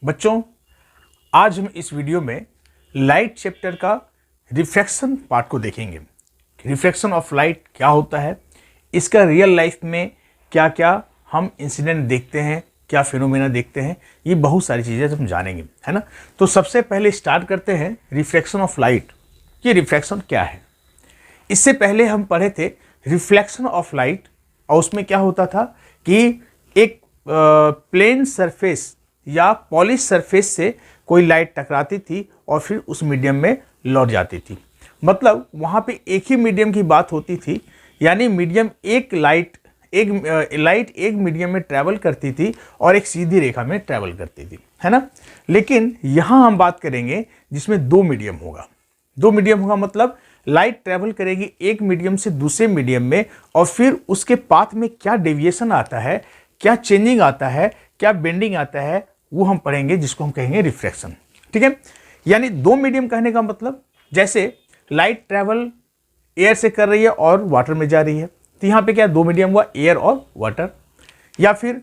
बच्चों, आज हम इस वीडियो में लाइट चैप्टर का रिफ्रैक्शन पार्ट को देखेंगे। रिफ्रैक्शन ऑफ लाइट क्या होता है, इसका रियल लाइफ में क्या क्या हम इंसिडेंट देखते हैं, क्या फिनोमेना देखते हैं, ये बहुत सारी चीज़ें हम जानेंगे, है ना। तो सबसे पहले स्टार्ट करते हैं रिफ्रैक्शन ऑफ लाइट। ये रिफ्रैक्शन क्या है। इससे पहले हम पढ़े थे रिफ्लेक्शन ऑफ लाइट, और उसमें क्या होता था कि एक प्लेन सरफेस या पॉलिश सरफेस से कोई लाइट टकराती थी और फिर उस मीडियम में लौट जाती थी। मतलब वहाँ पे एक ही मीडियम की बात होती थी, यानी मीडियम एक लाइट एक मीडियम में ट्रैवल करती थी और एक सीधी रेखा में ट्रैवल करती थी, है ना। लेकिन यहाँ हम बात करेंगे जिसमें दो मीडियम होगा। दो मीडियम होगा मतलब लाइट ट्रैवल करेगी एक मीडियम से दूसरे मीडियम में, और फिर उसके पाथ में क्या डेविएशन आता है, क्या चेंजिंग आता है, क्या बेंडिंग आता है, वो हम पढ़ेंगे, जिसको हम कहेंगे रिफ्रैक्शन। ठीक है, यानी दो मीडियम कहने का मतलब जैसे लाइट ट्रैवल एयर से कर रही है और वाटर में जा रही है, तो यहाँ पे क्या दो मीडियम हुआ, एयर और वाटर। या फिर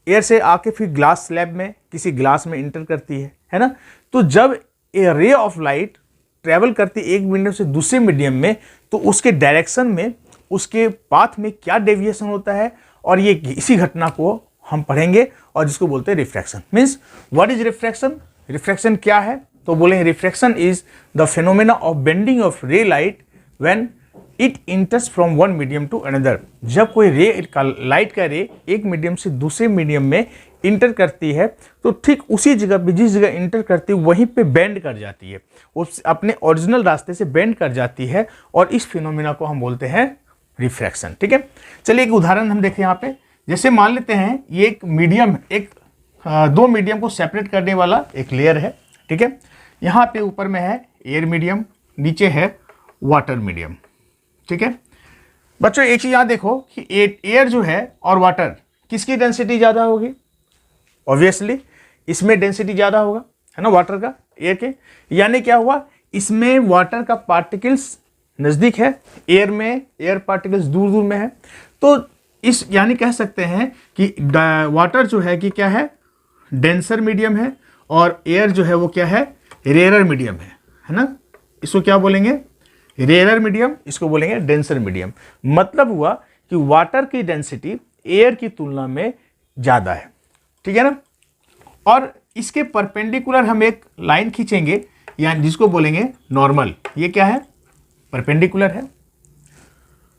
एयर से आके फिर ग्लास स्लैब में किसी ग्लास में इंटर करती है ना। तो जब ए रे ऑफ लाइट ट्रैवल करती एक मीडियम से दूसरे मीडियम में, तो उसके डायरेक्शन में, उसके पाथ में क्या डेविएशन होता है, और ये इसी घटना को हम पढ़ेंगे और जिसको बोलते हैं refraction. Means what is refraction. Refraction क्या है, तो बोलेंगे refraction is the phenomena of bending of ray light when it enters from one medium to another. जब कोई लाइट का रे एक मीडियम से दूसरे मीडियम में इंटर करती है, तो ठीक उसी जगह पे जिस जगह इंटर करती है वहीं पे बेंड कर जाती है, वो अपने ओरिजिनल रास्ते से बेंड कर जाती है, और इस फिनोमेना को हम बोलते हैं रिफ्रैक्शन। ठीक है, चलिए एक उदाहरण हम देखें यहाँ पे। जैसे मान लेते हैं ये एक मीडियम, दो मीडियम को सेपरेट करने वाला एक लेयर है। ठीक है, यहाँ पे ऊपर में है एयर मीडियम, नीचे है वाटर मीडियम। ठीक है बच्चों, एक चीज यहाँ देखो कि एयर जो है और वाटर, किसकी डेंसिटी ज़्यादा होगी। ऑब्वियसली इसमें डेंसिटी ज़्यादा होगा, है ना, वाटर का एयर के। यानी क्या हुआ, इसमें वाटर का पार्टिकल्स नज़दीक है, एयर में एयर पार्टिकल्स दूर दूर में है। तो इस यानी कह सकते हैं कि वाटर जो है कि क्या है, डेंसर मीडियम है, और एयर जो है वो क्या है, रेयरर मीडियम है ना। इसको क्या बोलेंगे, रेयरर मीडियम, इसको बोलेंगे डेंसर मीडियम। मतलब हुआ कि वाटर की डेंसिटी एयर की तुलना में ज़्यादा है। ठीक है ना। और इसके परपेंडिकुलर हम एक लाइन खींचेंगे, यानी जिसको बोलेंगे नॉर्मल। ये क्या है, परपेंडिकुलर है।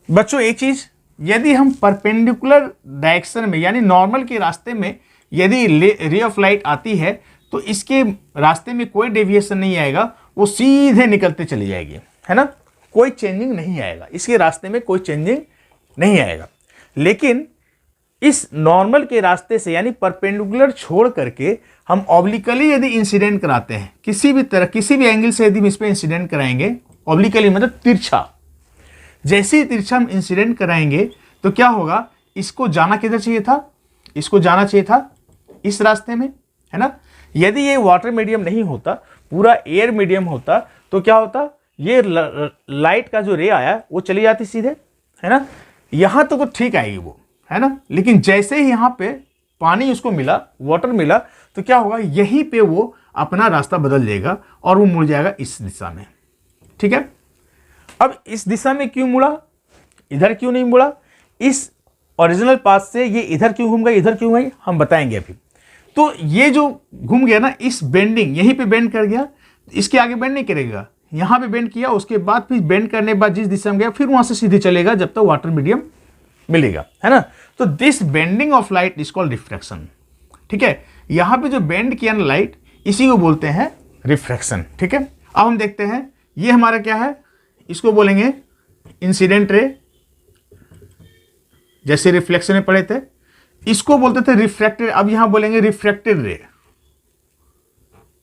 बच्चों एक चीज, यदि हम परपेंडिकुलर डायरेक्शन में यानी नॉर्मल के रास्ते में यदि रे ऑफ लाइट आती है, तो इसके रास्ते में कोई डेविएशन नहीं आएगा, वो सीधे निकलते चली जाएगी, है ना। कोई चेंजिंग नहीं आएगा, इसके रास्ते में कोई चेंजिंग नहीं आएगा। लेकिन इस नॉर्मल के रास्ते से यानी परपेंडिकुलर छोड़ करके हम ऑब्लिकली यदि इंसिडेंट कराते हैं, किसी भी तरह किसी भी एंगल से यदि हम इस पर इंसिडेंट कराएंगे, ऑब्लिकली मतलब तिरछा, जैसे ही तिरछा हम इंसिडेंट कराएंगे तो क्या होगा, इसको जाना किधर चाहिए था, इसको जाना चाहिए था इस रास्ते में, है ना। यदि ये वाटर मीडियम नहीं होता, पूरा एयर मीडियम होता, तो क्या होता, ये लाइट का जो रे आया वो चली जाती सीधे, है ना। यहां तो ठीक आएगी वो, है ना। लेकिन जैसे ही यहां पे पानी उसको मिला, वाटर मिला, तो क्या होगा, यहीं पे वो अपना रास्ता बदल जाएगा और वो मुड़ जाएगा इस दिशा में। ठीक है, अब इस दिशा में क्यों मुड़ा, इधर क्यों नहीं मुड़ा, इस ओरिजिनल पाथ से ये इधर क्यों घूम गई, इधर क्यों गई, हम बताएंगे अभी। तो ये जो घूम गया ना, इस बेंडिंग यहीं पे बेंड कर गया, इसके आगे बेंड नहीं करेगा, यहां पे बेंड किया, उसके बाद फिर बेंड करने के बाद जिस दिशा में गया फिर वहां से सीधे चलेगा जब तक वाटर मीडियम मिलेगा, है ना। तो this bending of light is called refraction. ठीक है, यहां पे जो बेंड किया ना लाइट, इसी को बोलते हैं रिफ्रैक्शन। ठीक है, अब हम देखते हैं ये हमारा क्या है, इसको बोलेंगे इंसिडेंट रे, जैसे रिफ्लेक्शन में पढ़े थे, इसको बोलते थे रिफ्रैक्टेड। अब यहां बोलेंगे रिफ्रैक्टेड रे।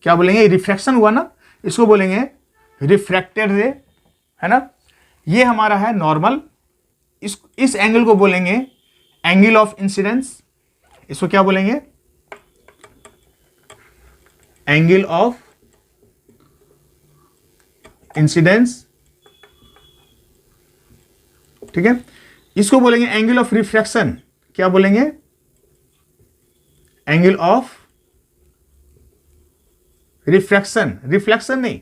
क्या बोलेंगे, रिफ्रैक्शन हुआ ना, इसको बोलेंगे रिफ्रैक्टेड रे, है ना। ये हमारा है नॉर्मल, इस एंगल को बोलेंगे एंगल ऑफ इंसिडेंस। इसको क्या बोलेंगे, एंगल ऑफ इंसिडेंस। ठीक है, इसको बोलेंगे एंगल ऑफ रिफ्रैक्शन। क्या बोलेंगे, एंगल ऑफ रिफ्रैक्शन, रिफ्लेक्शन नहीं,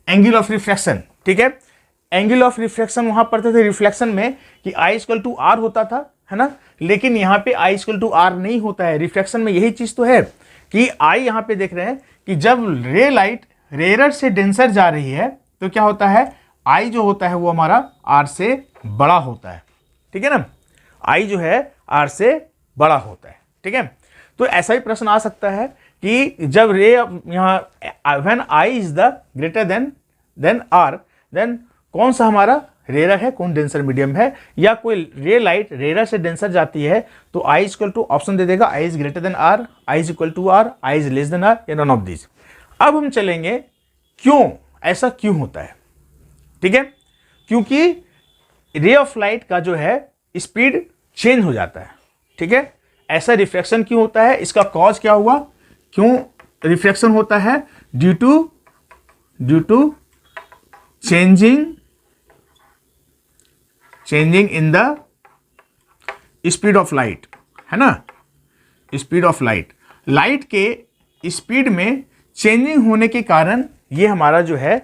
एंगल ऑफ रिफ्रैक्शन, ठीक है। एंगल ऑफ रिफ्रैक्शन वहां पढ़ते थे रिफ्लेक्शन में कि आई इक्वल टू आर होता था, है ना, लेकिन यहाँ पे आई इक्वल टू आर नहीं होता है। रिफ्रैक्शन में यही चीज तो है कि आई यहाँ पे देख रहे हैं कि जब रे लाइट रेयर से डेंसर जा रही है तो क्या होता है, आई जो होता है वो हमारा आर से बड़ा होता है, ठीक है ना, आई जो है आर से बड़ा होता है, ठीक है। तो ऐसा ही प्रश्न आ सकता है कि जब रे यहाँ when i is the greater than r, then कौन सा हमारा रेयर है, कौन डेंसर मीडियम है, या कोई रे लाइट रेयर से डेंसर जाती है तो आई इक्वल टू ऑप्शन दे देगा i is greater than r, i is equal to r, i is less than r, या नन ऑफ दिस। अब हम चलेंगे क्यों ऐसा क्यों होता है, ठीक है, क्योंकि रे ऑफ लाइट का जो है स्पीड चेंज हो जाता है, ठीक है। ऐसा रिफ्रैक्शन क्यों होता है, इसका कॉज क्या हुआ, क्यों रिफ्रैक्शन होता है, due to changing in the speed of light, है ना, स्पीड ऑफ लाइट, लाइट के स्पीड में चेंजिंग होने के कारण ये हमारा जो है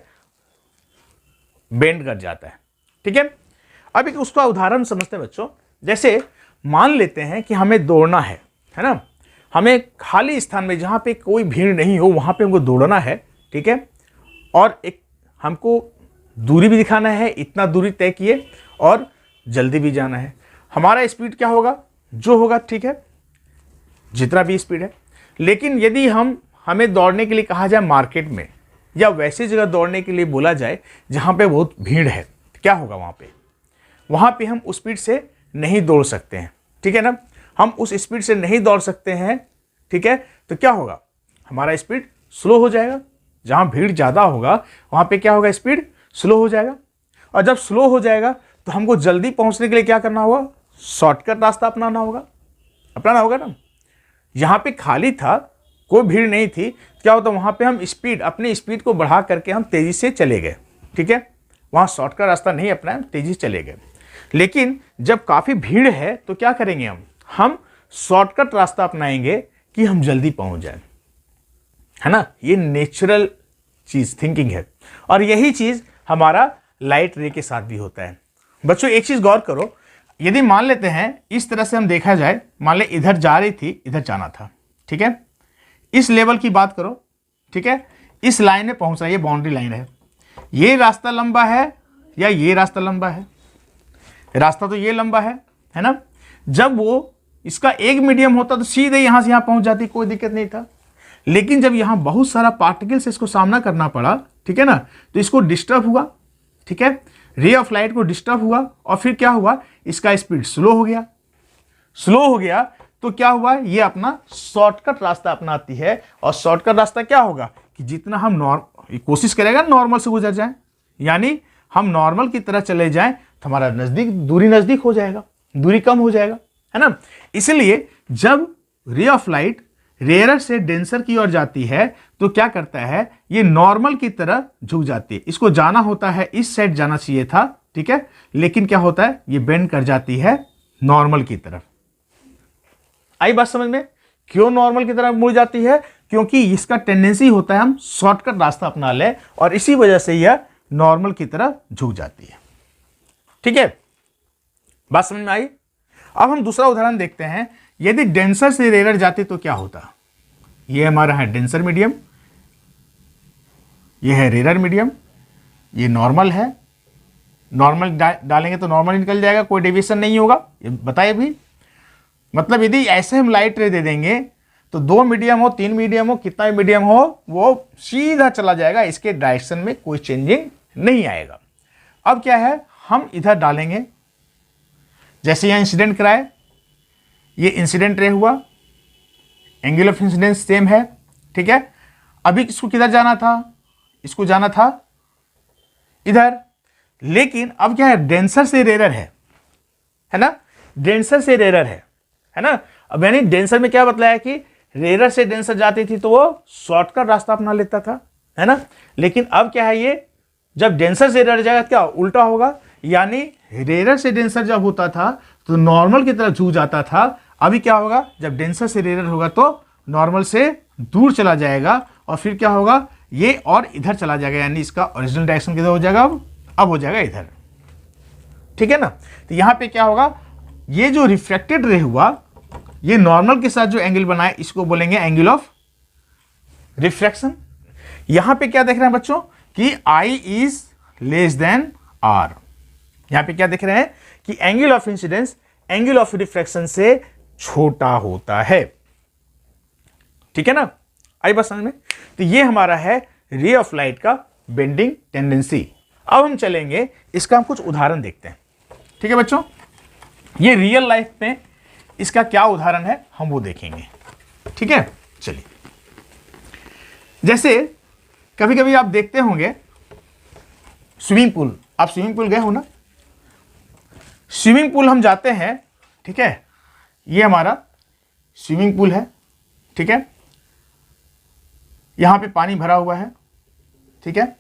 बेंड कर जाता है, ठीक है। अब एक उसका उदाहरण समझते हैं बच्चों। जैसे मान लेते हैं कि हमें दौड़ना है ना, हमें खाली स्थान में जहां पे कोई भीड़ नहीं हो वहां पे हमको दौड़ना है, ठीक है, और एक हमको दूरी भी दिखाना है, इतना दूरी तय किए, और जल्दी भी जाना है। हमारा स्पीड क्या होगा, जो होगा, ठीक है, जितना भी स्पीड है। लेकिन यदि हमें दौड़ने के लिए कहा जाए मार्केट में, या वैसी जगह दौड़ने के लिए बोला जाए जहां पे बहुत भीड़ है, क्या होगा, वहां पे हम उस स्पीड से नहीं दौड़ सकते हैं, ठीक है ना, हम उस स्पीड से नहीं दौड़ सकते हैं, ठीक है। तो क्या होगा, हमारा स्पीड स्लो हो जाएगा। जहां भीड़ ज्यादा होगा वहां पे क्या होगा, स्पीड स्लो हो जाएगा। और जब स्लो हो जाएगा तो हमको जल्दी पहुंचने के लिए क्या करना होगा, शॉर्टकट रास्ता अपनाना होगा ना। यहां पे खाली था, कोई भीड़ नहीं थी, क्या होता, वहां पे हम अपनी स्पीड को बढ़ा करके हम तेजी से चले गए, ठीक है, वहां शॉर्टकट रास्ता नहीं अपनाया, तेजी से चले गए। लेकिन जब काफी भीड़ है तो क्या करेंगे, हम शॉर्टकट रास्ता अपनाएंगे कि हम जल्दी पहुंच जाएं, है ना। ये नेचुरल चीज थिंकिंग है, और यही चीज हमारा लाइट रे के साथ भी होता है। बच्चों एक चीज गौर करो, यदि मान लेते हैं इस तरह से हम देखा जाए, मान ले इधर जा रही थी, इधर जाना था, ठीक है, इस लेवल की बात करो, ठीक है, इस लाइन में पहुंच रहा है, ये बाउंड्री लाइन है, ये रास्ता लंबा है या ये रास्ता लंबा है, रास्ता तो ये लंबा है ना। जब वो इसका एक मीडियम होता तो सीधे यहां से यहां पहुंच जाती, कोई दिक्कत नहीं था। लेकिन जब यहां बहुत सारा पार्टिकल से इसको सामना करना पड़ा, ठीक है ना, तो इसको डिस्टर्ब हुआ, ठीक है, रे ऑफ लाइट को डिस्टर्ब हुआ, और फिर क्या हुआ, इसका स्पीड स्लो हो गया तो क्या हुआ, ये अपना शॉर्टकट रास्ता अपनाती है। और शॉर्टकट रास्ता क्या होगा कि जितना हम कोशिश करेगा नॉर्मल से गुजर जाए, यानी हम नॉर्मल की तरह चले जाएं तो हमारा दूरी नजदीक हो जाएगा, दूरी कम हो जाएगा, है ना। इसलिए जब रे ऑफ लाइट रेयर से डेंसर की ओर जाती है तो क्या करता है, ये नॉर्मल की तरह झुक जाती है। इसको जाना होता है, इस साइड जाना चाहिए था, ठीक है, लेकिन क्या होता है, ये बेंड कर जाती है नॉर्मल की तरफ। आई बात समझ में, क्यों नॉर्मल की तरफ मुड़ जाती है, क्योंकि इसका टेंडेंसी होता है हम शॉर्टकट रास्ता अपना लें, और इसी वजह से यह नॉर्मल की तरफ झुक जाती है, ठीक है, बात समझ में आई। अब हम दूसरा उदाहरण देखते हैं। यदि डेंसर से रेयर जाती तो क्या होता, ये हमारा है डेंसर मीडियम, ये है रेयर मीडियम, ये नॉर्मल है, नॉर्मल डालेंगे तो नॉर्मल निकल जाएगा, कोई डेविएशन नहीं होगा, ये बताइए भी। मतलब यदि ऐसे हम लाइट रे दे देंगे तो 2 मीडियम हो, 3 मीडियम हो, कितना भी मीडियम हो, वो सीधा चला जाएगा, इसके डायरेक्शन में कोई चेंजिंग नहीं आएगा। अब क्या है, हम इधर डालेंगे, जैसे यहां इंसिडेंट कराए, ये इंसिडेंट रे हुआ, एंगल ऑफ इंसिडेंस सेम है, ठीक है। अभी इसको किधर जाना था, इसको जाना था इधर, लेकिन अब क्या है, डेंसर से रेयर है ना, डेंसर से रेयर है ना। अब यानी डेंसर में क्या बतलाया कि रेयर से डेंसर जाती थी तो वो शॉर्टकट रास्ता अपना लेता था, है ना। लेकिन अब क्या है, ये जब डेंसर से रेयर जाएगा क्या उल्टा होगा, यानी रेयर से डेंसर जब होता था तो नॉर्मल की तरफ झुक जाता था। अभी क्या होगा, जब डेंसर से रेयर होगा तो नॉर्मल से दूर चला जाएगा और फिर क्या होगा, ये और इधर चला जाएगा, यानी इसका ओरिजिनल डायरेक्शन किधर हो जाएगा, अब हो जाएगा इधर। ठीक है ना। तो यहां पे क्या होगा, ये जो रिफ्रैक्टेड रे हुआ, ये नॉर्मल के साथ जो एंगल बनाए इसको बोलेंगे एंगल ऑफ रिफ्रैक्शन। यहां पे क्या देख रहे हैं बच्चों कि I is less then R। यहां पे क्या देख रहे हैं कि angle of incidence angle of refraction से छोटा होता है। ठीक है ना, आई बात समझ में। तो ये हमारा है रे ऑफ लाइट का बेंडिंग टेंडेंसी। अब हम चलेंगे, इसका हम कुछ उदाहरण देखते हैं। ठीक है बच्चों, ये रियल लाइफ में इसका क्या उदाहरण है हम वो देखेंगे। ठीक है, चलिए। जैसे कभी कभी आप देखते होंगे स्विमिंग पूल, आप स्विमिंग पूल गए हो ना, स्विमिंग पूल हम जाते हैं, ठीक है, ये हमारा स्विमिंग पूल है। ठीक है, यहां पे पानी भरा हुआ है। ठीक है,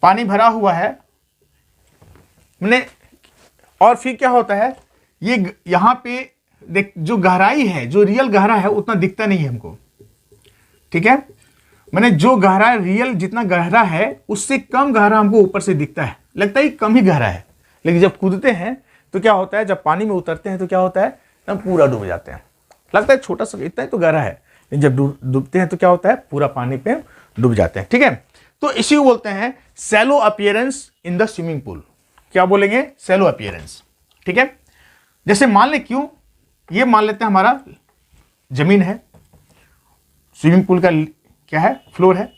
पानी भरा हुआ है मैंने, और फिर क्या होता है, ये यहां पे देख, जो गहराई है, जो रियल गहरा है उतना दिखता नहीं है हमको। ठीक है, मैंने जो गहरा रियल जितना गहरा है उससे कम गहरा हमको ऊपर से दिखता है, लगता है कम ही गहरा है। लेकिन जब कूदते हैं तो क्या होता है, जब पानी में उतरते हैं तो क्या होता है, हम पूरा डूब जाते हैं। लगता है छोटा सा, इतना ही तो गहरा है, लेकिन जब डूबते हैं तो क्या होता है, पूरा पानी पे डूब जाते हैं। ठीक है, तो इसी को बोलते हैं shallow appearance in the swimming pool. क्या बोलेंगे, शैलो अपीयरेंस। ठीक है, जैसे मान ले, क्यों, ये मान लेते हैं हमारा जमीन है, स्विमिंग पूल का क्या है, फ्लोर है,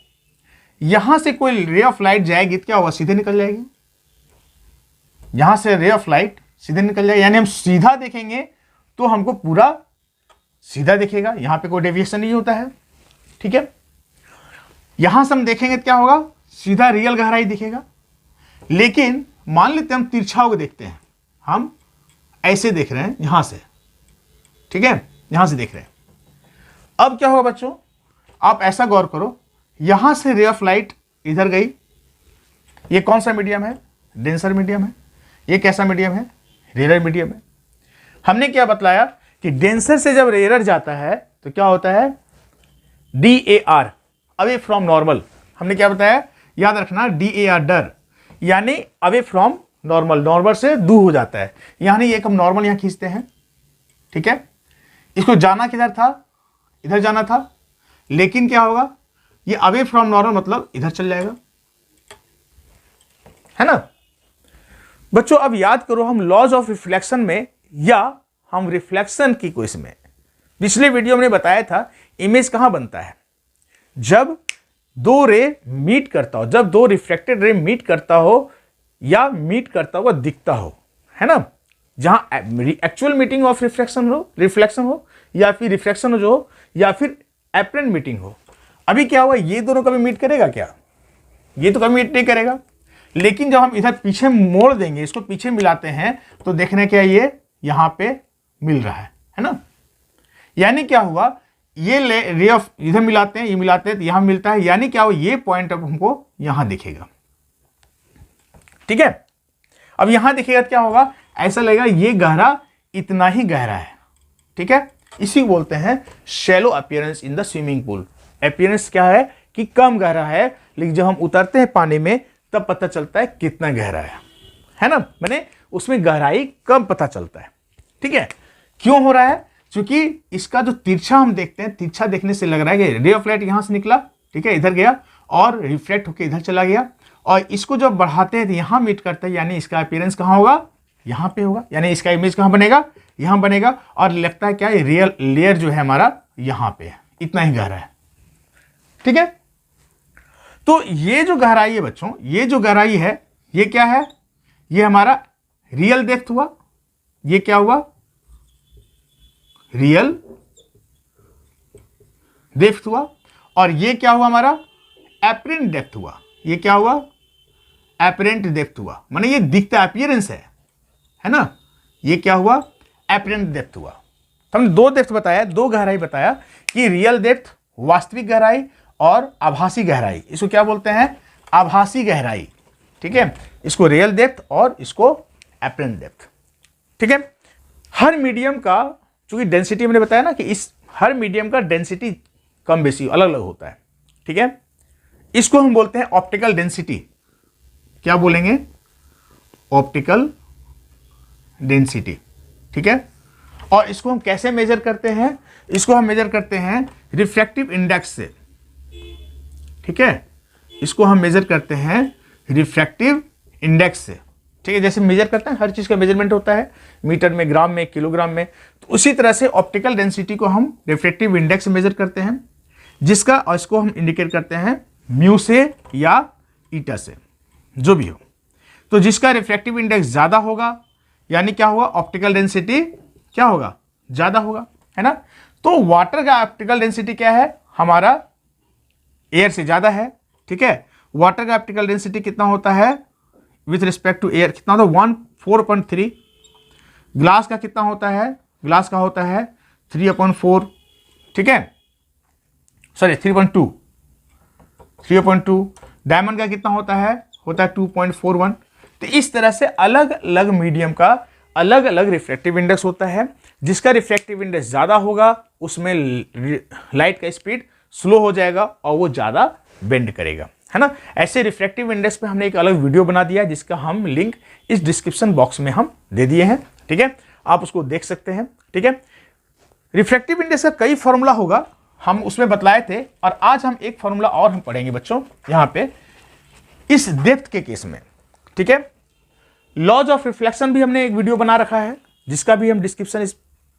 यहां से कोई रे ऑफ लाइट जाएगी तो क्या होगा, सीधे निकल जाएगी। यहां से रे ऑफ लाइट सीधे निकल जाएगी, यानी हम सीधा देखेंगे तो हमको पूरा सीधा दिखेगा, यहां पे कोई डेविएशन नहीं होता है। ठीक है, यहां से हम देखेंगे तो क्या होगा, सीधा रियल गहराई दिखेगा। लेकिन मान लेते हैं हम तिरछा को देखते हैं, हम ऐसे देख रहे हैं यहां से। ठीक है, यहां से देख रहे हैं। अब क्या होगा बच्चों, आप ऐसा गौर करो, यहां से रे ऑफ लाइट इधर गई, ये कौन सा मीडियम है, डेंसर मीडियम है। ये कैसा मीडियम है, रेयर मीडियम है। हमने क्या बतलाया कि डेंसर से जब रेयर जाता है तो क्या होता है, DAR, अवे फ्रॉम नॉर्मल। हमने क्या बताया, याद रखना, DAR डर, यानी अवे फ्रॉम नॉर्मल, नॉर्मल से दूर हो जाता है। यानी एक हम नॉर्मल यहां खींचते हैं। ठीक है, इसको जाना किधर था, इधर जाना था, लेकिन क्या होगा, ये अवे फ्रॉम नॉर्मल मतलब इधर चल जाएगा, है ना बच्चों। अब याद करो, हम लॉज ऑफ रिफ्लेक्शन में या हम रिफ्लेक्शन की कोई में पिछले वीडियो में बताया था, इमेज कहां बनता है, जब दो रे मीट करता हो, जब दो रिफ्लेक्टेड रे मीट करता हो या मीट करता हुआ दिखता हो, है ना, जहां एक्चुअल मीटिंग ऑफ रिफ्लेक्शन हो या फिर रिफ्लेक्शन हो या फिर एपरेंट मीटिंग हो। अभी क्या हुआ, ये दोनों कभी मीट करेगा क्या, ये तो कभी मीट नहीं करेगा। लेकिन जब हम इधर पीछे मोड़ देंगे, इसको पीछे मिलाते हैं तो देखने क्या, ये यहां पे मिल रहा है ना। यानी क्या हुआ, ये रे ऑफ इधर मिलाते हैं, ये मिलाते हैं तो यहां मिलता है, यानी क्या हुआ, ये पॉइंट अब हमको यहां दिखेगा। ठीक है, अब यहां दिखेगा तो क्या होगा, ऐसा लगेगा ये गहरा इतना ही गहरा है। ठीक है, इसी को बोलते हैं shallow appearance in the swimming pool. Appearance क्या है कि कम गहरा है, लेकिन जब हम उतरते हैं पानी में तब पता चलता है कितना गहरा है ना, मैंने उसमें गहराई कम पता चलता है। ठीक है, क्यों हो रहा है, क्योंकि इसका जो तिरछा हम देखते हैं, तिरछा देखने से लग रहा है कि रे ऑफ लाइट यहां से निकला, ठीक है, इधर गया और रिफ्लेक्ट होकर इधर चला गया, और इसको जब बढ़ाते हैं तो यहां मीट करता है, यानी इसका अपीयरेंस कहां होगा, यहां पे होगा, यानी इसका इमेज कहां बनेगा, यहां बनेगा। और लगता है क्या, ये रियल लेयर जो है हमारा यहां पे है, इतना ही गहरा है। ठीक है, तो ये जो गहराई है बच्चों, ये जो गहराई है, ये क्या है, ये हमारा रियल डेप्थ हुआ, ये क्या हुआ, रियल डेप्थ हुआ, और ये क्या हुआ हमारा, एपरेंट डेप्थ हुआ। ये क्या हुआ, एपरेंट डेप्थ हुआ, माने ये दिखता अपीयरेंस है ना। ये क्या हुआ, एपरेंट डेप्थ हुआ। तो हमने दो डेप्थ बताया, दो गहराई बताया कि रियल डेप्थ वास्तविक गहराई और आभासी गहराई। इसको क्या बोलते हैं, आभासी गहराई। ठीक है, इसको रियल डेप्थ और इसको एपरेंट डेप्थ। ठीक है, हर मीडियम का, चूंकि डेंसिटी मैंने बताया ना कि इस हर मीडियम का डेंसिटी कम बेसी अलग अलग होता है, ठीक है। इसको हम बोलते हैं ऑप्टिकल डेंसिटी। क्या बोलेंगे? ऑप्टिकल डेंसिटी, ठीक है। और इसको हम कैसे मेजर करते हैं? इसको हम मेजर करते हैं रिफ्रैक्टिव इंडेक्स से, ठीक है। इसको हम मेजर करते हैं रिफ्रैक्टिव इंडेक्स से, ठीक है। जैसे मेजर करते हैं, हर चीज का मेजरमेंट होता है मीटर में, ग्राम में, किलोग्राम में, तो उसी तरह से ऑप्टिकल डेंसिटी को हम रिफ्रैक्टिव इंडेक्स से मेजर करते हैं, जिसका, और इसको हम इंडिकेट करते हैं म्यू से या ईटा से, जो भी हो। तो जिसका रिफ्रैक्टिव इंडेक्स ज्यादा होगा, यानी क्या होगा? ऑप्टिकल डेंसिटी क्या होगा? ज्यादा होगा, है ना। तो वाटर का ऑप्टिकल डेंसिटी क्या है? हमारा एयर से ज्यादा है, ठीक है। वाटर का ऑप्टिकल डेंसिटी कितना होता है विथ रिस्पेक्ट टू एयर? कितना होता है? 4.3। ग्लास का कितना होता है? ग्लास का होता है 3/4, ठीक है, सॉरी 3.2। डायमंड का कितना होता है? होता है 2.41। तो इस तरह से अलग अलग मीडियम का अलग अलग रिफ्रैक्टिव इंडेक्स होता है। जिसका रिफ्रैक्टिव इंडेक्स ज्यादा होगा उसमें लाइट का स्पीड स्लो हो जाएगा और वो ज्यादा बेंड करेगा, है ना। ऐसे रिफ्रैक्टिव इंडेक्स पे हमने एक अलग वीडियो बना दिया, जिसका हम लिंक इस डिस्क्रिप्शन बॉक्स में हम दे दिए हैं, ठीक है। आप उसको देख सकते हैं, ठीक है। रिफ्रैक्टिव इंडेक्स का कई फॉर्मूला होगा, हम उसमें बतलाए थे, और आज हम एक फॉर्मूला और हम पढ़ेंगे बच्चों यहां पे इस डेप्थ के केस में, ठीक है। लॉज ऑफ रिफ्लेक्शन भी हमने एक वीडियो बना रखा है, जिसका भी हम डिस्क्रिप्शन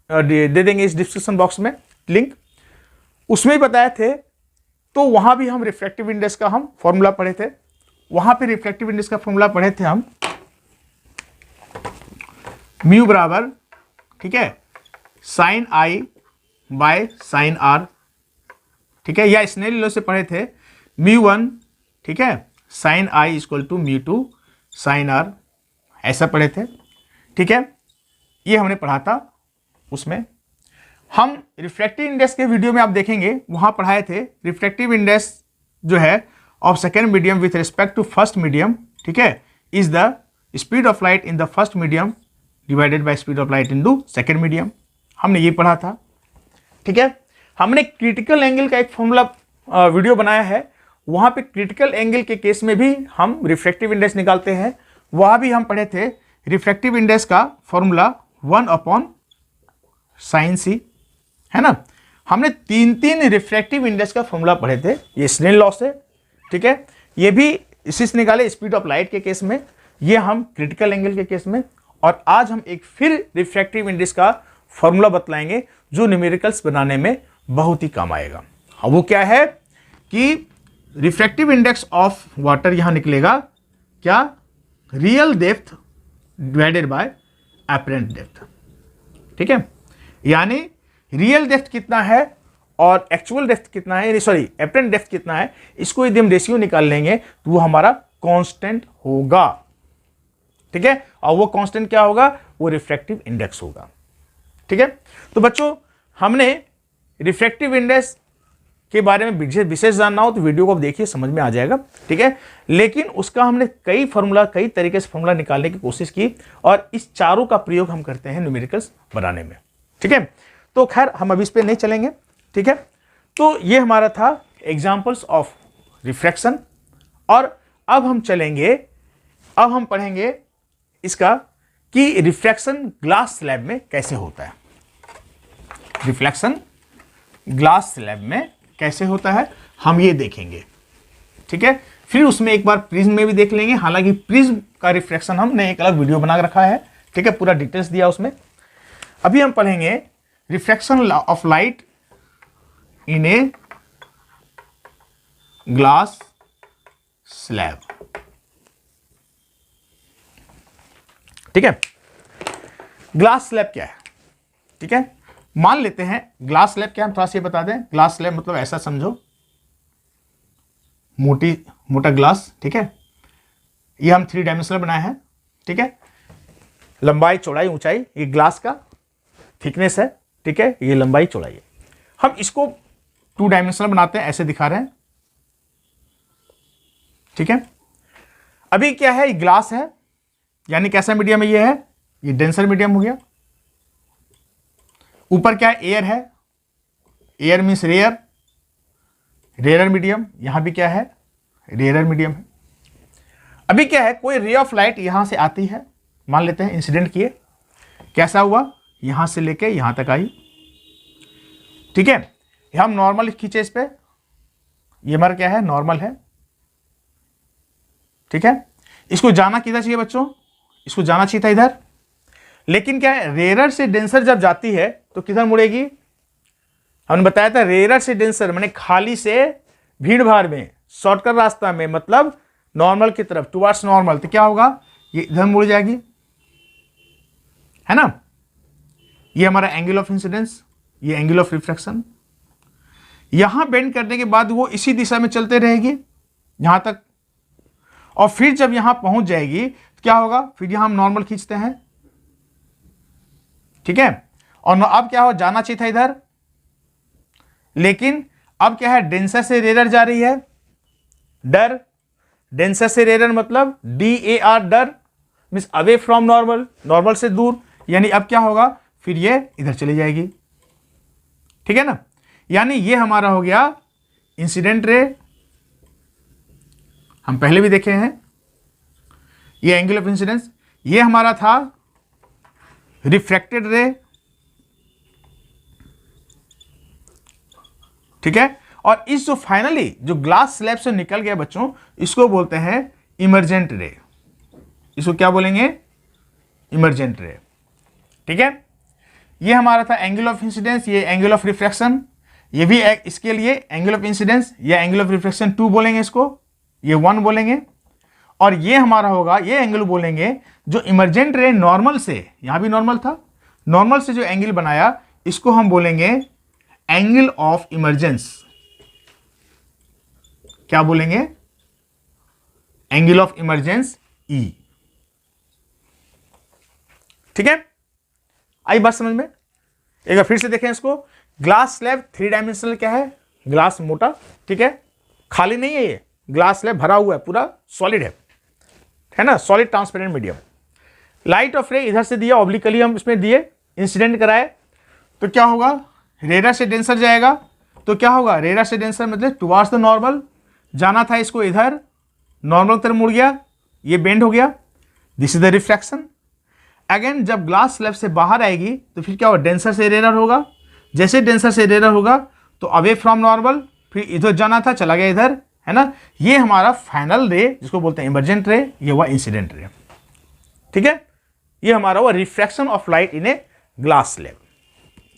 दे देंगे इस डिस्क्रिप्शन बॉक्स में लिंक, उसमें भी बताए थे। तो वहां भी हम रिफ्रैक्टिव इंडेक्स का हम फॉर्मूला पढ़े थे। वहां पे रिफ्रैक्टिव इंडेक्स का फॉर्मूला पढ़े थे हम, म्यू बराबर, ठीक है, sine i by sine r, ठीक है, या स्नेल लॉ से पढ़े थे μ1, ठीक है, sine i equal to μ2 sine r, ऐसा पढ़े थे, ठीक है। ये हमने पढ़ा था। उसमें हम रिफ्रैक्टिव इंडेक्स के वीडियो में आप देखेंगे, वहां पढ़ाए थे रिफ्रैक्टिव इंडेक्स जो है of second medium with respect to first medium, ठीक है, is the speed of light in the first medium divided by speed of light in the second medium. हमने ये पढ़ा था, ठीक है। हमने क्रिटिकल एंगल का एक फॉर्मूला वीडियो बनाया है, वहां पे क्रिटिकल एंगल के केस में भी हम रिफ्रैक्टिव इंडेक्स निकालते हैं। वहां भी हम पढ़े थे रिफ्रैक्टिव इंडेक्स का फॉर्मूला 1/sin c, है ना। हमने तीन रिफ्रैक्टिव इंडेक्स का फॉर्मूला पढ़े थे, ये स्नेल लॉ से, ठीक है। ये भी इसी से निकाले स्पीड ऑफ लाइट के केस में, ये हम क्रिटिकल एंगल के केस में। और आज हम एक फिर रिफ्रैक्टिव इंडेक्स का फॉर्मूला बतलाएंगे जो न्यूमेरिकल्स बनाने में बहुत ही काम आएगा। वो क्या है कि रिफ्रैक्टिव इंडेक्स ऑफ वाटर यहां निकलेगा क्या? Real depth divided by apparent depth, ठीक है। यानी रियल डेप्थ कितना है और एक्चुअल डेप्थ कितना है, सॉरी एपरेंट डेप्थ कितना है, इसको यदि हम रेशियो निकाल लेंगे तो वो हमारा कांस्टेंट होगा, ठीक है। और वो कांस्टेंट क्या होगा? वो रिफ्रैक्टिव इंडेक्स होगा, ठीक है। तो बच्चों, हमने रिफ्रैक्टिव इंडेक्स के बारे में विशेष जानना हो तो वीडियो को आप देखिए, समझ में आ जाएगा, ठीक है। लेकिन उसका हमने कई तरीके से फॉर्मूला निकालने की कोशिश की, और इस चारों का प्रयोग हम करते हैं न्यूमेरिकल्स बनाने में, ठीक है। तो खैर हम अभी इस पे नहीं चलेंगे, ठीक है। तो ये हमारा था एग्जाम्पल्स ऑफ रिफ्रैक्शन। और अब हम चलेंगे, अब हम पढ़ेंगे इसका कि रिफ्रैक्शन ग्लास स्लैब में कैसे होता है। रिफ्लेक्शन ग्लास स्लैब में कैसे होता है हम ये देखेंगे, ठीक है। फिर उसमें एक बार प्रिज्म में भी देख लेंगे, हालांकि प्रिज्म का रिफ्लेक्शन हमने एक अलग वीडियो बना रखा है, ठीक है, पूरा डिटेल्स दिया उसमें। अभी हम पढ़ेंगे reflection of light in a glass slab, ठीक है। ग्लास स्लैब क्या है, ठीक है। मान लेते हैं ग्लास स्लैब क्या है, हम थोड़ा सा ये बता दें। ग्लास स्लैब मतलब ऐसा समझो, मोटा ग्लास, ठीक है। ये हम 3 डायमेंशनल बनाए हैं, ठीक है। लंबाई, चौड़ाई, ऊंचाई, ये ग्लास का थिकनेस है, ठीक है। ये लंबाई, चौड़ाई है। हम इसको 2 डायमेंशनल बनाते हैं, ऐसे दिखा रहे हैं, ठीक है। अभी क्या है, ये ग्लास है, यानी कैसा मीडियम है, ये डेंसर मीडियम हो गया। ऊपर क्या है, एयर है, air means rare, rare medium, यहां भी क्या है, रेयर मीडियम है। अभी क्या है, कोई रे ऑफ लाइट यहां से आती है, मान लेते हैं इंसिडेंट किए, कैसा हुआ, यहां से लेके यहां तक आई, ठीक है। हम नॉर्मल खींचे इस पे, ये हमारा क्या है, नॉर्मल है, ठीक है। इसको जाना किधर चाहिए बच्चों, इसको जाना चाहिए था इधर, लेकिन क्या है, रेयर से डेंसर जब जाती है तो किधर मुड़ेगी, हमने बताया था रेयर से डेंसर माने खाली से भीड़ भाड़ में, शॉर्टकट रास्ता में, मतलब नॉर्मल की तरफ, टुवर्ड्स नॉर्मल, तो क्या होगा, ये इधर मुड़ जाएगी, है ना। ये हमारा एंगल ऑफ इंसिडेंस, ये एंगल ऑफ रिफ्रैक्शन। यहां बेंड करने के बाद वो इसी दिशा में चलते रहेगी यहां तक, और फिर जब यहां पहुंच जाएगी तो क्या होगा, फिर यहां हम नॉर्मल खींचते हैं, ठीक है। और अब क्या हो, जाना चाहिए था इधर, लेकिन अब क्या है, डेंसर से रेयर जा रही है, डर, डेंसर से रेयर मतलब DAR, डर means away from normal, normal से दूर, यानी अब क्या होगा, फिर ये इधर चली जाएगी, ठीक है ना। यानी ये हमारा हो गया इंसिडेंट रे, हम पहले भी देखे हैं, ये एंगल ऑफ इंसिडेंस, ये हमारा था रिफ्रैक्टेड रे, ठीक है। और इस जो फाइनली जो ग्लास स्लैब से निकल गया बच्चों, इसको बोलते हैं इमर्जेंट रे, इसको क्या बोलेंगे, इमर्जेंट रे, ठीक है। ये हमारा था एंगल ऑफ इंसिडेंस, ये एंगल ऑफ रिफ्रैक्शन, ये भी इसके लिए एंगल ऑफ इंसिडेंस या एंगल ऑफ रिफ्रैक्शन 2 बोलेंगे इसको, ये 1 बोलेंगे। और ये हमारा होगा, ये एंगल बोलेंगे जो इमर्जेंट रे नॉर्मल से, यहां भी नॉर्मल था, नॉर्मल से जो एंगल बनाया, इसको हम बोलेंगे एंगल ऑफ इमर्जेंस, क्या बोलेंगे, एंगल ऑफ इमर्जेंस E, ठीक है। आई बात समझ में, एक बार फिर से देखें इसको, ग्लास स्लैब 3 डायमेंशनल क्या है, ग्लास मोटा, ठीक है, खाली नहीं है, ये ग्लास स्लैब भरा हुआ है, पूरा सॉलिड है ना, solid transparent medium. Light of रे इधर से दिया, ऑब्लिकली हम इसमें दिए, इंसिडेंट कराए, तो क्या होगा, रेयर से डेंसर जाएगा, तो क्या होगा, रेयर से डेंसर मतलब टुवर्ड्स द नॉर्मल, जाना था इसको इधर, नॉर्मल तरफ मुड़ गया, ये बेंड हो गया, this is the refraction. Again जब ग्लास स्लैब से बाहर आएगी तो फिर क्या होगा, डेंसर से रेयर होगा, जैसे डेंसर से रेयर होगा तो अवे फ्रॉम नॉर्मल, फिर इधर जाना था चला गया इधर, है ना। ये हमारा फाइनल रे जिसको बोलते हैं इमर्जेंट रे, ये हुआ इंसिडेंट रे, ठीक है। ये हमारा हुआ refraction of light in a glass slab,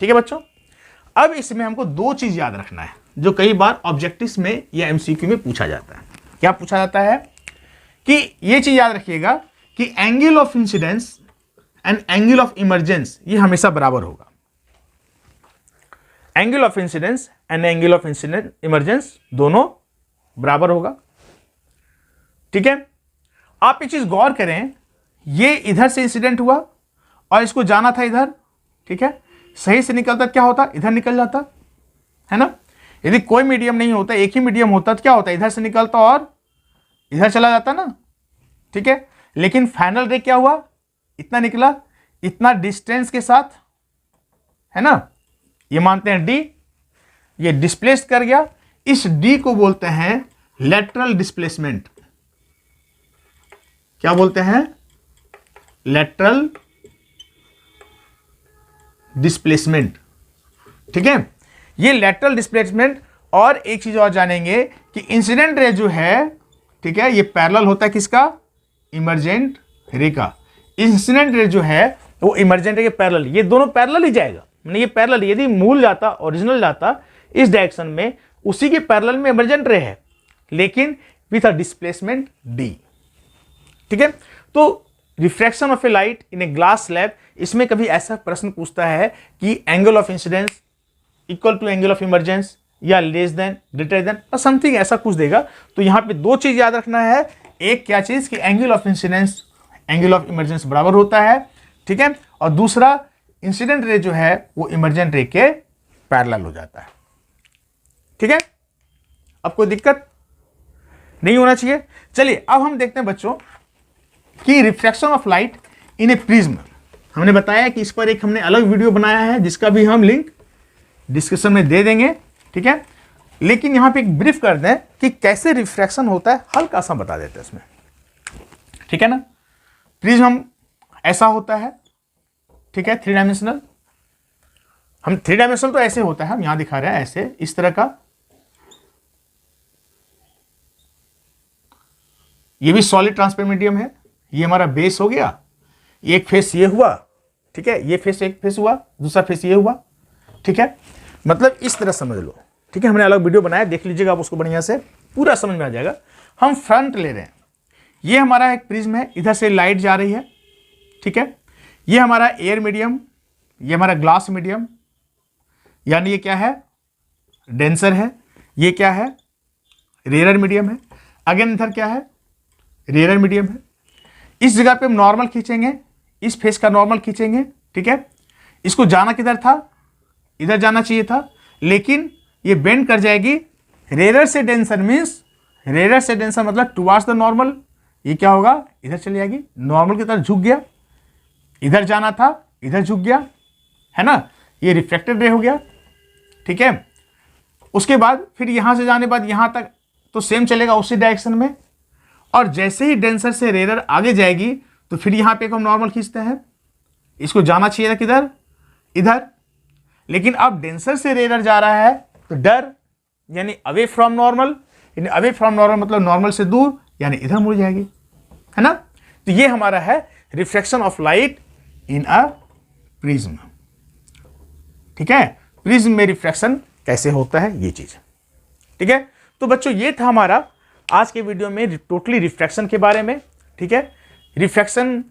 ठीक है बच्चों। अब इसमें हमको 2 चीज याद रखना है जो कई बार ऑब्जेक्टिव्स में या MCQ में पूछा जाता है। क्या पूछा जाता है कि ये चीज याद रखिएगा कि angle of incidence and angle of emergence ये हमेशा बराबर होगा, angle of incidence and angle of emergence दोनों बराबर होगा, ठीक है। आप एक चीज गौर करें, ये इधर से इंसिडेंट हुआ और इसको जाना था इधर, ठीक है, सही से निकलता क्या होता, इधर निकल जाता, है ना। यदि कोई मीडियम नहीं होता, एक ही मीडियम होता तो क्या होता, इधर से निकलता और इधर चला जाता ना, ठीक है। लेकिन फाइनल रे क्या हुआ, इतना निकला, इतना डिस्टेंस के साथ, है ना, ये मानते हैं D, ये डिस्प्लेस कर गया, इस D को बोलते हैं लेटरल डिस्प्लेसमेंट, क्या बोलते हैं, लेटरल डिस्प्लेसमेंट, ठीक है। ये लेटरल डिस्प्लेसमेंट। और एक चीज और जानेंगे कि इंसिडेंट रे जो है, ठीक है, ये पैरेलल होता है किसका, इमर्जेंट रे का। इंसिडेंट रे जो है वो इमर्जेंट रे के पैरेलल, ये दोनों पैरेलल ही जाएगा, मतलब ये पैरेलल, यदि मूल जाता, ओरिजिनल जाता इस डायरेक्शन में, उसी के पैरेलल में इमर्जेंट रे है, लेकिन विथ अ डिस्प्लेसमेंट D, ठीक है। तो refraction of a light in a glass slab, इसमें कभी ऐसा प्रश्न पूछता है कि angle of incidence equal to angle of emergence या लेस देन, ग्रेटर देन, और समथिंग ऐसा कुछ देगा। तो यहां पे 2 चीज याद रखना है, एक क्या चीज कि angle of incidence angle of emergence बराबर होता है, ठीक है, और दूसरा इंसिडेंट रे जो है वो इमर्जेंट रे के पैरेलल हो जाता है, ठीक है। अब कोई दिक्कत नहीं होना चाहिए। चलिए अब हम देखते हैं बच्चों कि refraction of light in A prism. हमने बताया कि इस पर एक हमने अलग वीडियो बनाया है जिसका भी हम लिंक डिस्क्रिप्शन में दे देंगे, ठीक है। लेकिन यहां पे एक ब्रीफ कर दें कि कैसे रिफ्रैक्शन होता है, हल्का सा बता देते हैं इसमें, ठीक है ना। प्रिज्म ऐसा होता है, ठीक है, 3 डायमेंशनल। हम 3 डायमेंशनल तो ऐसे होता है, हम यहां दिखा रहे हैं ऐसे, इस तरह का। ये भी सॉलिड ट्रांसपेरेंट मीडियम है। ये हमारा बेस हो गया, एक फेस ये हुआ, ठीक है, ये फेस एक फेस हुआ, दूसरा फेस ये हुआ, ठीक है। मतलब इस तरह समझ लो, ठीक है। हमने अलग वीडियो बनाया, देख लीजिएगा आप उसको, बढ़िया से पूरा समझ में आ जाएगा। हम फ्रंट ले रहे हैं, ये हमारा एक प्रिज्म है, इधर से लाइट जा रही है, ठीक है। ये हमारा एयर मीडियम, ये हमारा ग्लास मीडियम, यानी ये क्या है, डेंसर है। ये क्या है, रेयर मीडियम है। अगेन इधर क्या है, रेयर मीडियम है। इस जगह पे हम नॉर्मल खींचेंगे, इस फेस का नॉर्मल खींचेंगे, ठीक है। इसको जाना किधर था, इधर जाना चाहिए था, लेकिन ये बेंड कर जाएगी। रेयर से डेंसर मींस, रेयर से डेंसर मतलब टुवार्ड्स द नॉर्मल। ये क्या होगा, इधर चली जाएगी, नॉर्मल की तरफ झुक गया, इधर जाना था, इधर झुक गया, है ना। ये रिफ्लेक्टेड रे हो गया, ठीक है। उसके बाद फिर यहां से जाने बाद यहां तक तो सेम चलेगा उसी डायरेक्शन में। और जैसे ही डेंसर से रेयर आगे जाएगी तो फिर यहां पे हम नॉर्मल खींचते हैं, इसको जाना चाहिए था किधर, इधर। लेकिन अब डेंसर से रेयर जा रहा है तो डर, यानी अवे फ्रॉम नॉर्मल, यानी अवे फ्रॉम नॉर्मल मतलब नॉर्मल से दूर, यानी इधर मुड़ जाएगी, है ना। तो ये हमारा है reflection of light in a prism, ठीक है। प्रिज्म में रिफ्लेक्शन कैसे होता है, ये चीज, ठीक है। तो बच्चों ये था हमारा आज के वीडियो में टोटली रिफ्लेक्शन के बारे में, ठीक है। रिफ्लेक्शन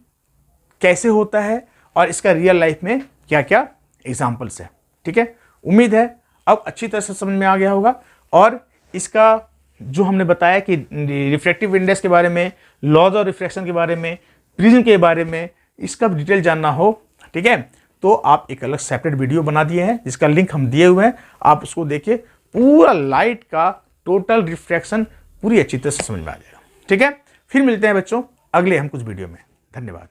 कैसे होता है और इसका रियल लाइफ में क्या क्या एग्जाम्पल्स है, ठीक है। उम्मीद है अब अच्छी तरह से समझ में आ गया होगा। और इसका जो हमने बताया कि रिफ्रैक्टिव इंडेक्स के बारे में, लॉज ऑफ रिफ्रैक्शन के बारे में, प्रिज्म के बारे में, इसका डिटेल जानना हो, ठीक है, तो आप एक अलग सेपरेट वीडियो बना दिए हैं जिसका लिंक हम दिए हुए हैं, आप उसको देखिए। पूरा लाइट का टोटल रिफ्रैक्शन पूरी अच्छी तरह से समझ में आ जाएगा, ठीक है। फिर मिलते हैं बच्चों अगले हम कुछ वीडियो में। धन्यवाद।